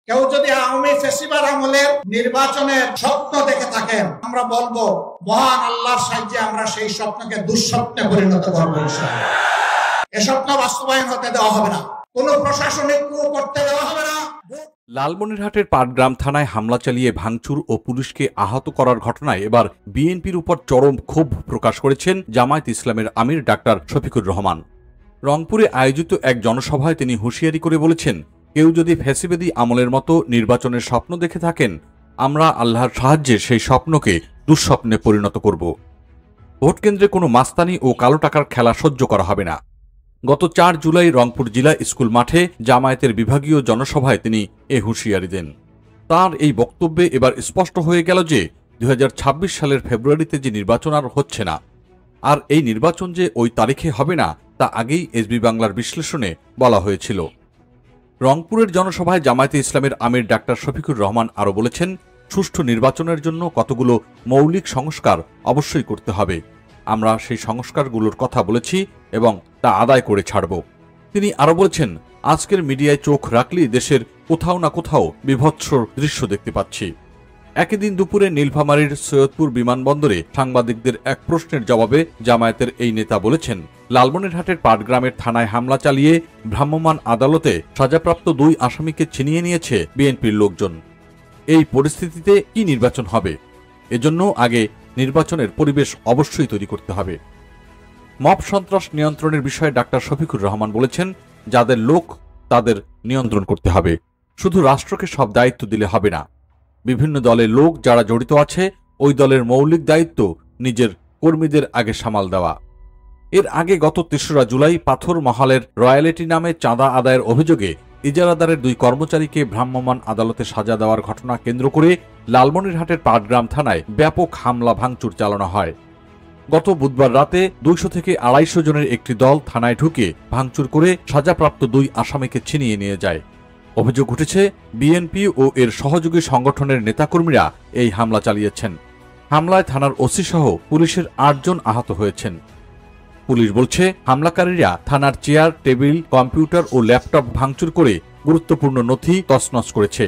কেউ যদি আওয়ামী ফেসিবাদ আমলের নির্বাচনের স্বপ্ন দেখে থাকেন, আমরা বলবো মহান আল্লাহর সাহায্যে আমরা সেই স্বপ্নকে দুঃস্বপ্নে পরিণত করবো ইনশাআল্লাহ। এ স্বপ্ন বাস্তবায়ন হতে দেওয়া হবে না, কোনো প্রশাসনিক কূপ করতে দেওয়া হবে না। লালমনিরহাটের পাটগ্রাম থানায় হামলা চালিয়ে ভাঙচুর ও পুলিশকে আহত করার ঘটনায় এবার বিএনপির উপর চরম ক্ষোভ প্রকাশ করেছেন জামায়াত ইসলামের আমির ডাক্তার শফিকুর রহমান। রংপুরে আয়োজিত এক জনসভায় তিনি হুঁশিয়ারি করে বলেছেন, কেউ যদি ফ্যাসিবাদী আমলের মতো নির্বাচনের স্বপ্ন দেখে থাকেন, আমরা আল্লাহর সাহায্যে সেই স্বপ্নকে দুঃস্বপ্নে পরিণত করব। ভোটকেন্দ্রে কোনো মাস্তানি ও কালো টাকার খেলা সহ্য করা হবে না। গত 4 জুলাই রংপুর জেলা স্কুল মাঠে জামায়াতের বিভাগীয় জনসভায় তিনি এ হুঁশিয়ারি দেন। তার এই বক্তব্যে এবার স্পষ্ট হয়ে গেল যে 2026 সালের ফেব্রুয়ারিতে যে নির্বাচন আর হচ্ছে না, আর এই নির্বাচন যে ওই তারিখে হবে না তা আগেই এসবি বাংলার বিশ্লেষণে বলা হয়েছিল। রংপুরের জনসভায় জামায়াতে ইসলামের আমির ডাক্তার শফিকুর রহমান আরও বলেছেন, সুষ্ঠু নির্বাচনের জন্য কতগুলো মৌলিক সংস্কার অবশ্যই করতে হবে। আমরা সেই সংস্কারগুলোর কথা বলেছি এবং তা আদায় করে ছাড়ব। তিনি আরও বলেছেন, আজকের মিডিয়ায় চোখ রাখলেই দেশের কোথাও না কোথাও বিভৎস দৃশ্য দেখতে পাচ্ছি। একই দিন দুপুরে নীলফামারীর সৈয়দপুর বিমানবন্দরে সাংবাদিকদের এক প্রশ্নের জবাবে জামায়াতের এই নেতা বলেছেন, লালমনিরহাটের পাটগ্রামের থানায় হামলা চালিয়ে ভ্রাম্যমাণ আদালতে সাজাপ্রাপ্ত 2 আসামিকে ছিনিয়ে নিয়েছে বিএনপির লোকজন। এই পরিস্থিতিতে কি নির্বাচন হবে? এজন্য আগে নির্বাচনের পরিবেশ অবশ্যই তৈরি করতে হবে। মব সন্ত্রাস নিয়ন্ত্রণের বিষয়ে ডাক্তার শফিকুর রহমান বলেছেন, যাদের লোক তাদের নিয়ন্ত্রণ করতে হবে, শুধু রাষ্ট্রকে সব দায়িত্ব দিলে হবে না। বিভিন্ন দলের লোক যারা জড়িত আছে, ওই দলের মৌলিক দায়িত্ব নিজের কর্মীদের আগে সামাল দেওয়া। এর আগে গত 3রা জুলাই পাথর মহলের রয়্যালিটি নামে চাঁদা আদায়ের অভিযোগে ইজারাদারের 2 কর্মচারীকে ভ্রাম্যমাণ আদালতে সাজা দেওয়ার ঘটনা কেন্দ্র করে লালমনিরহাটের পাটগ্রাম থানায় ব্যাপক হামলা ভাঙচুর চালানো হয়। গত বুধবার রাতে 200 থেকে 250 জনের একটি দল থানায় ঢুকে ভাঙচুর করে সাজাপ্রাপ্ত 2 আসামিকে ছিনিয়ে নিয়ে যায়। অভিযোগ উঠেছে, বিএনপি ও এর সহযোগী সংগঠনের নেতাকর্মীরা এই হামলা চালিয়েছেন। হামলায় থানার ওসি সহ পুলিশের 8 জন আহত হয়েছেন। পুলিশ বলছে, হামলাকারীরা থানার চেয়ার, টেবিল, কম্পিউটার ও ল্যাপটপ ভাঙচুর করে গুরুত্বপূর্ণ নথি তছনছ করেছে।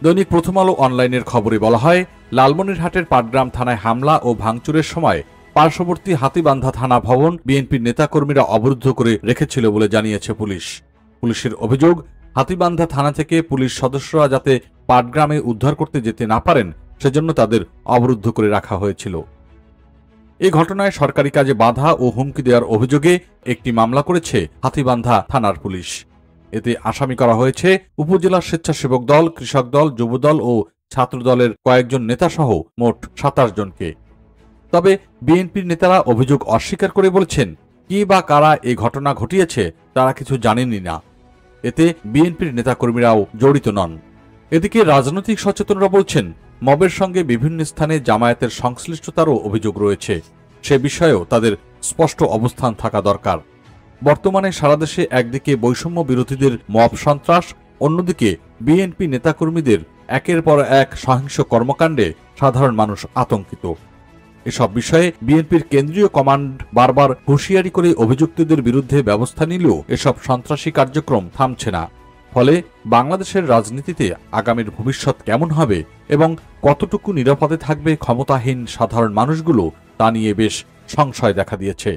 দৈনিক প্রথম আলো অনলাইনের খবরে বলা হয়, লালমনিরহাটের পাটগ্রাম থানায় হামলা ও ভাঙচুরের সময় পার্শ্ববর্তী হাতিবান্ধা থানা ভবন বিএনপির নেতাকর্মীরা অবরুদ্ধ করে রেখেছিল বলে জানিয়েছে পুলিশ। পুলিশের অভিযোগ, হাতিবান্ধা থানা থেকে পুলিশ সদস্যরা যাতে পাটগ্রামে উদ্ধার করতে যেতে না পারেন সেজন্য তাদের অবরুদ্ধ করে রাখা হয়েছিল। এই ঘটনায় সরকারি কাজে বাধা ও হুমকি দেওয়ার অভিযোগে একটি মামলা করেছে হাতিবান্ধা থানার পুলিশ। এতে আসামি করা হয়েছে উপজেলা স্বেচ্ছাসেবক দল, কৃষক দল, যুবদল ও ছাত্র দলের কয়েকজন নেতাসহ মোট 27 জনকে। তবে বিএনপির নেতারা অভিযোগ অস্বীকার করে বলছেন, কি বা কারা এই ঘটনা ঘটিয়েছে তারা কিছু জানেনই না। এতে বিএনপির নেতাকর্মীরাও জড়িত নন। এদিকে রাজনৈতিক সচেতনরা বলছেন, মবের সঙ্গে বিভিন্ন স্থানে জামায়াতের সংশ্লিষ্টতারও অভিযোগ রয়েছে। সে বিষয়েও তাদের স্পষ্ট অবস্থান থাকা দরকার। বর্তমানে সারা দেশে একদিকে বৈষম্য বিরোধীদের মব সন্ত্রাস, অন্যদিকে বিএনপি নেতাকর্মীদের একের পর এক সহিংস কর্মকাণ্ডে সাধারণ মানুষ আতঙ্কিত। এসব বিষয়ে বিএনপির কেন্দ্রীয় কমান্ড বারবার হুঁশিয়ারি করে অভিযুক্তদের বিরুদ্ধে ব্যবস্থা নিলেও এসব সন্ত্রাসী কার্যক্রম থামছে না। ফলে বাংলাদেশের রাজনীতিতে আগামীর ভবিষ্যৎ কেমন হবে এবং কতটুকু নিরাপদে থাকবে ক্ষমতাহীন সাধারণ মানুষগুলো তা নিয়ে বেশ সংশয় দেখা দিয়েছে।